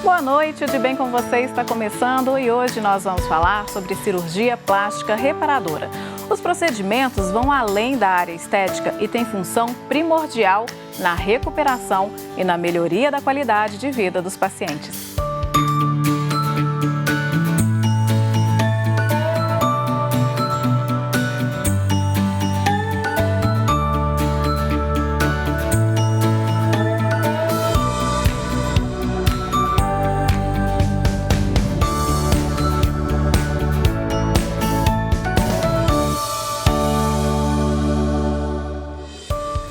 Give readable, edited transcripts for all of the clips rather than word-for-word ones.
Boa noite, o De Bem com você está começando e hoje nós vamos falar sobre cirurgia plástica reparadora. Os procedimentos vão além da área estética e têm função primordial na recuperação e na melhoria da qualidade de vida dos pacientes.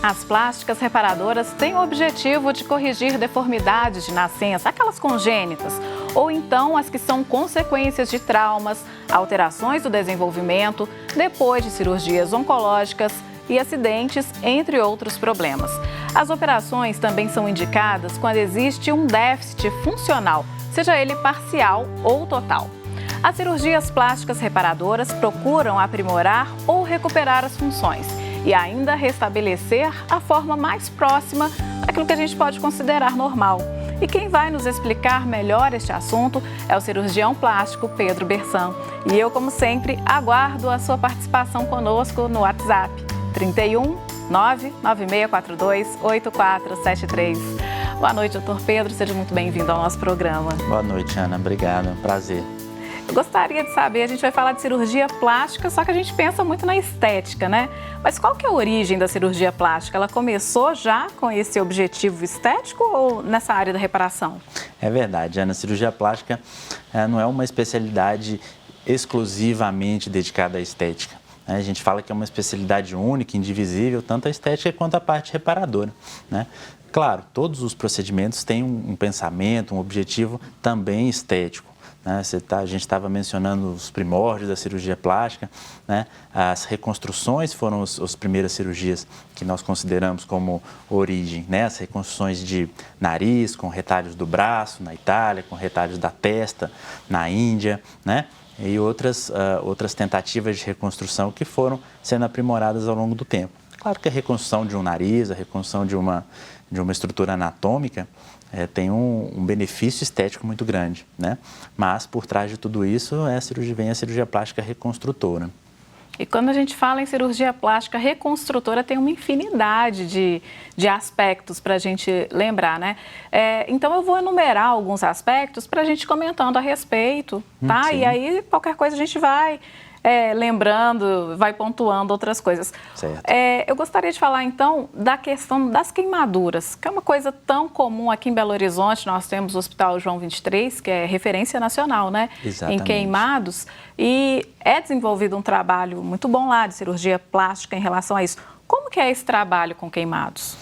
As plásticas reparadoras têm o objetivo de corrigir deformidades de nascença, aquelas congênitas, ou então as que são consequências de traumas, alterações do desenvolvimento, depois de cirurgias oncológicas e acidentes, entre outros problemas. As operações também são indicadas quando existe um déficit funcional, seja ele parcial ou total. As cirurgias plásticas reparadoras procuram aprimorar ou recuperar as funções e ainda restabelecer a forma mais próxima daquilo que a gente pode considerar normal. E quem vai nos explicar melhor este assunto é o cirurgião plástico Pedro Bersan. E eu, como sempre, aguardo a sua participação conosco no WhatsApp 31 99642 8473. Boa noite, doutor Pedro, seja muito bem-vindo ao nosso programa. Boa noite, Ana, obrigado, é um prazer. Gostaria de saber, a gente vai falar de cirurgia plástica, só que a gente pensa muito na estética, né? Mas qual que é a origem da cirurgia plástica? Ela começou já com esse objetivo estético ou nessa área da reparação? É verdade, Ana, a cirurgia plástica não é uma especialidade exclusivamente dedicada à estética. A gente fala que é uma especialidade única, indivisível, tanto a estética quanto a parte reparadora, né? Claro, todos os procedimentos têm um pensamento, um objetivo também estético. A gente estava mencionando os primórdios da cirurgia plástica, né? As reconstruções foram as primeiras cirurgias que nós consideramos como origem, né? As reconstruções de nariz, com retalhos do braço, na Itália, com retalhos da testa, na Índia, né? E outras tentativas de reconstrução que foram sendo aprimoradas ao longo do tempo. Claro que a reconstrução de um nariz, a reconstrução de uma estrutura anatômica, tem um benefício estético muito grande, né? Mas por trás de tudo isso vem a cirurgia plástica reconstrutora. E quando a gente fala em cirurgia plástica reconstrutora, tem uma infinidade de aspectos para a gente lembrar, né? Então eu vou enumerar alguns aspectos para a gente comentando a respeito, tá? Sim. E aí qualquer coisa a gente vai lembrando, vai pontuando outras coisas. Certo. Eu gostaria de falar, então, da questão das queimaduras, que é uma coisa tão comum aqui em Belo Horizonte. Nós temos o Hospital João 23, que é referência nacional, né? Exatamente. Em queimados. E é desenvolvido um trabalho muito bom lá de cirurgia plástica em relação a isso. Como que é esse trabalho com queimados?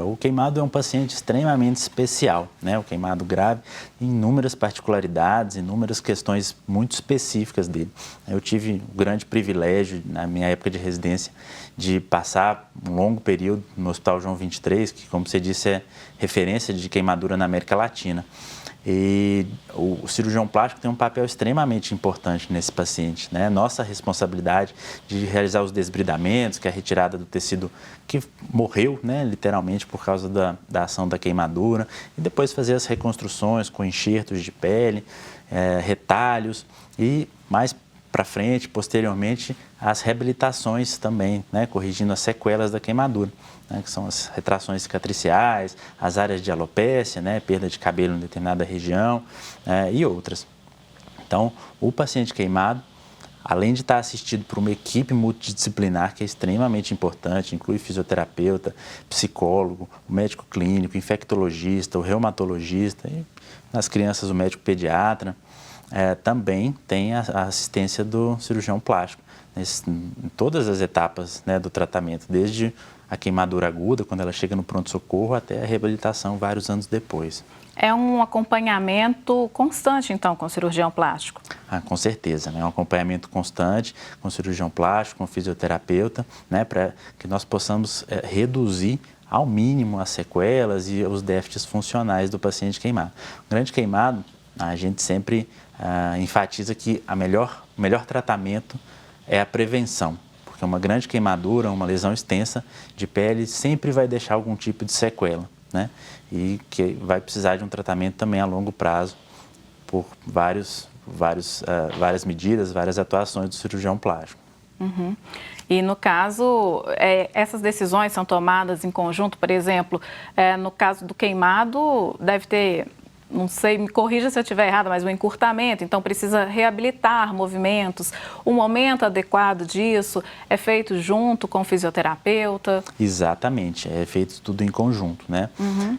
O queimado é um paciente extremamente especial, né? O queimado grave tem inúmeras particularidades, inúmeras questões muito específicas dele. Eu tive o grande privilégio, na minha época de residência, de passar um longo período no Hospital João 23, que, como você disse, é referência de queimadura na América Latina. E o cirurgião plástico tem um papel extremamente importante nesse paciente, né? Nossa responsabilidade de realizar os desbridamentos, que é a retirada do tecido que morreu, né, literalmente por causa da ação da queimadura, e depois fazer as reconstruções com enxertos de pele, retalhos e mais para frente, posteriormente, as reabilitações também, né, corrigindo as sequelas da queimadura, né, que são as retrações cicatriciais, as áreas de alopécia, né, perda de cabelo em determinada região, e outras. Então, o paciente queimado, além de estar assistido por uma equipe multidisciplinar que é extremamente importante, inclui fisioterapeuta, psicólogo, o médico clínico, infectologista, o reumatologista, e nas crianças o médico pediatra, também tem a assistência do cirurgião plástico, em todas as etapas, né, do tratamento, desde a queimadura aguda, quando ela chega no pronto-socorro, até a reabilitação vários anos depois. É um acompanhamento constante, então, com o cirurgião plástico? Com certeza, né? Um acompanhamento constante com o cirurgião plástico, com o fisioterapeuta, né, para que nós possamos reduzir ao mínimo as sequelas e os déficits funcionais do paciente queimado. O grande queimado, a gente sempre enfatiza que o melhor tratamento é a prevenção, porque uma grande queimadura, uma lesão extensa de pele sempre vai deixar algum tipo de sequela, né? E que vai precisar de um tratamento também a longo prazo por várias medidas, várias atuações do cirurgião plástico. Uhum. E no caso, essas decisões são tomadas em conjunto, por exemplo, no caso do queimado, deve ter, não sei, me corrija se eu estiver errada, mas um encurtamento, então precisa reabilitar movimentos. O momento adequado disso é feito junto com o fisioterapeuta? Exatamente, é feito tudo em conjunto, né? Uhum.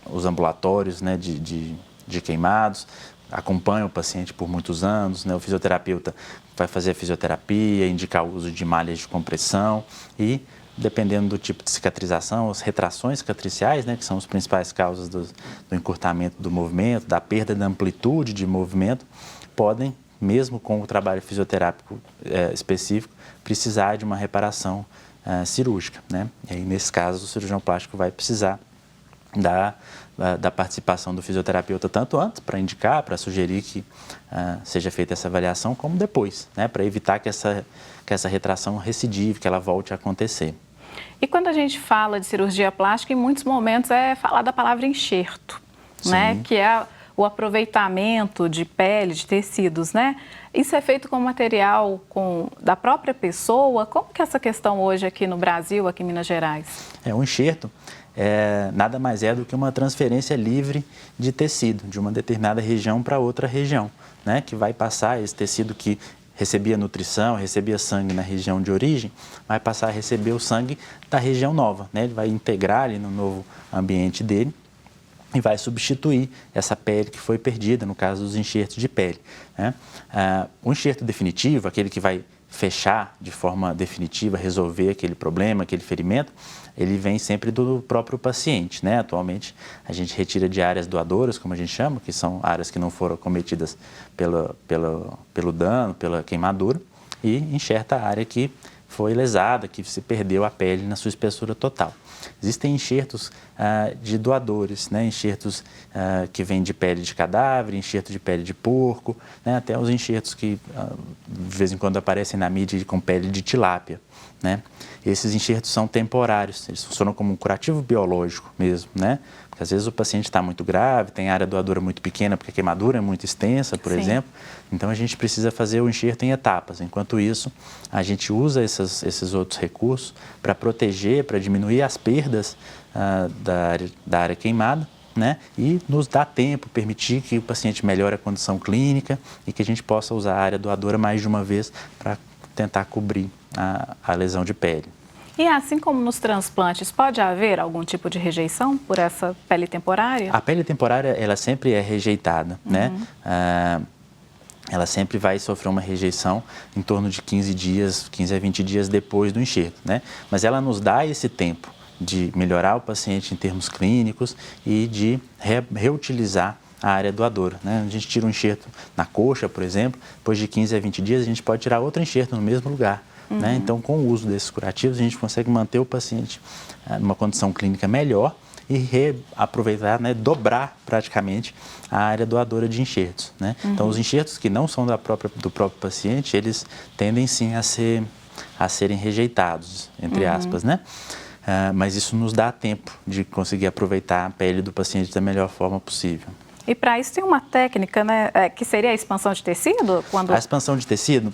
Os ambulatórios, né, de queimados acompanham o paciente por muitos anos, né? O fisioterapeuta vai fazer a fisioterapia, indicar o uso de malhas de compressão e, dependendo do tipo de cicatrização, as retrações cicatriciais, né, que são as principais causas do encurtamento do movimento, da perda da amplitude de movimento, podem, mesmo com o trabalho fisioterápico específico, precisar de uma reparação cirúrgica, né? E aí, nesse caso, o cirurgião plástico vai precisar da participação do fisioterapeuta, tanto antes, para indicar, para sugerir que seja feita essa avaliação, como depois, né, para evitar que essa retração recidive, que ela volte a acontecer. E quando a gente fala de cirurgia plástica, em muitos momentos é falar da palavra enxerto, né, que é o aproveitamento de pele, de tecidos, né? Isso é feito com material da própria pessoa? Como que é essa questão hoje aqui no Brasil, aqui em Minas Gerais? O enxerto nada mais é do que uma transferência livre de tecido, de uma determinada região para outra região, né? Que vai passar esse tecido que recebia nutrição, recebia sangue na região de origem, vai passar a receber o sangue da região nova, né? Ele vai integrar ali no novo ambiente dele e vai substituir essa pele que foi perdida, no caso dos enxertos de pele, né? O enxerto definitivo, aquele que vai fechar de forma definitiva, resolver aquele problema, aquele ferimento, ele vem sempre do próprio paciente, né? Atualmente, a gente retira de áreas doadoras, como a gente chama, que são áreas que não foram cometidas pelo dano, pela queimadura, e enxerta a área que foi lesada, que se perdeu a pele na sua espessura total. Existem enxertos de doadores, né? Enxertos que vêm de pele de cadáver, enxerto de pele de porco, né? Até os enxertos que de vez em quando aparecem na mídia com pele de tilápia, né? Esses enxertos são temporários, eles funcionam como um curativo biológico mesmo, né? Porque às vezes o paciente está muito grave, tem área doadora muito pequena, porque a queimadura é muito extensa, por exemplo. Então a gente precisa fazer o enxerto em etapas. Enquanto isso, a gente usa esses outros recursos para proteger, para diminuir as perdas da área queimada, né? E nos dá tempo, permitir que o paciente melhore a condição clínica e que a gente possa usar a área doadora mais de uma vez para tentar cobrir a lesão de pele. E assim como nos transplantes, pode haver algum tipo de rejeição por essa pele temporária? A pele temporária, ela sempre é rejeitada, né? Ela sempre vai sofrer uma rejeição em torno de 15 a 20 dias depois do enxerto, né? Mas ela nos dá esse tempo de melhorar o paciente em termos clínicos e de reutilizar a área doadora, né? A gente tira um enxerto na coxa, por exemplo, depois de 15 a 20 dias a gente pode tirar outro enxerto no mesmo lugar, né? Então, com o uso desses curativos, a gente consegue manter o paciente numa condição clínica melhor e reaproveitar, né, dobrar praticamente a área doadora de enxertos, né? Então, os enxertos que não são do próprio paciente, eles tendem sim a serem rejeitados, entre aspas, né? Mas isso nos dá tempo de conseguir aproveitar a pele do paciente da melhor forma possível. E para isso tem uma técnica, né, que seria a expansão de tecido? A expansão de tecido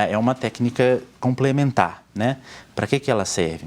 é uma técnica complementar, né? Para que ela serve?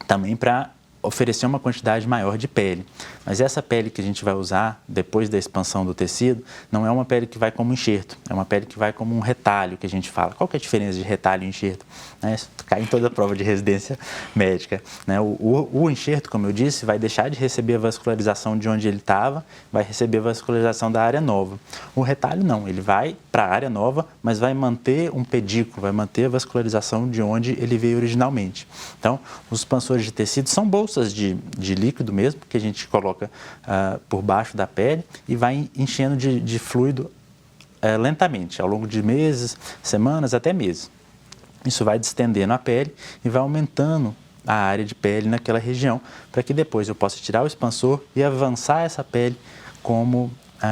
Também para oferecer uma quantidade maior de pele. Mas essa pele que a gente vai usar depois da expansão do tecido não é uma pele que vai como enxerto, é uma pele que vai como um retalho que a gente fala. Qual que é a diferença de retalho e enxerto? Isso cai em toda a prova de residência médica, né? O enxerto, como eu disse, vai deixar de receber a vascularização de onde ele estava, vai receber a vascularização da área nova. O retalho não, ele vai para a área nova, mas vai manter um pedículo, vai manter a vascularização de onde ele veio originalmente. Então, os expansores de tecido são bolsas de líquido mesmo, que a gente coloca por baixo da pele e vai enchendo de fluido lentamente, ao longo de meses, semanas, até meses. Isso vai distendendo a pele e vai aumentando a área de pele naquela região, para que depois eu possa tirar o expansor e avançar essa pele como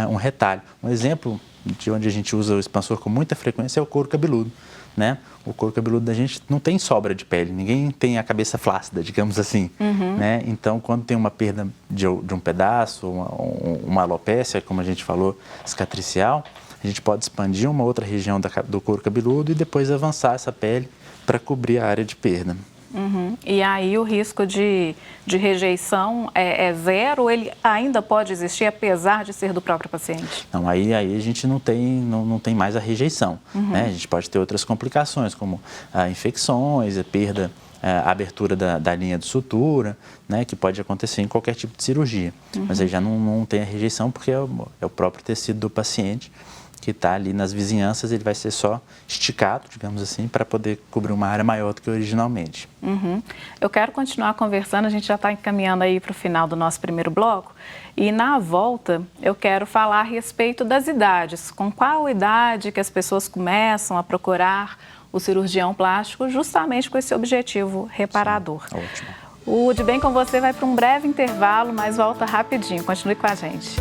um retalho. Um exemplo de onde a gente usa o expansor com muita frequência é o couro cabeludo, né? O couro cabeludo da gente não tem sobra de pele, ninguém tem a cabeça flácida, digamos assim, né? Então, quando tem uma perda de um pedaço, uma alopécia, como a gente falou, cicatricial, a gente pode expandir uma outra região do couro cabeludo e depois avançar essa pele para cobrir a área de perda. E aí o risco de rejeição é zero ou ele ainda pode existir apesar de ser do próprio paciente? Não, aí a gente não tem mais a rejeição, né? A gente pode ter outras complicações, como infecções, a perda, a abertura da linha de sutura, né? Que pode acontecer em qualquer tipo de cirurgia. Mas aí já não tem a rejeição porque é o próprio tecido do paciente que está ali nas vizinhanças, ele vai ser só esticado, digamos assim, para poder cobrir uma área maior do que originalmente. Eu quero continuar conversando, a gente já está encaminhando aí para o final do nosso primeiro bloco. E na volta, eu quero falar a respeito das idades. Com qual idade que as pessoas começam a procurar o cirurgião plástico justamente com esse objetivo reparador? Sim, ótimo. O De Bem com Você vai para um breve intervalo, mas volta rapidinho. Continue com a gente.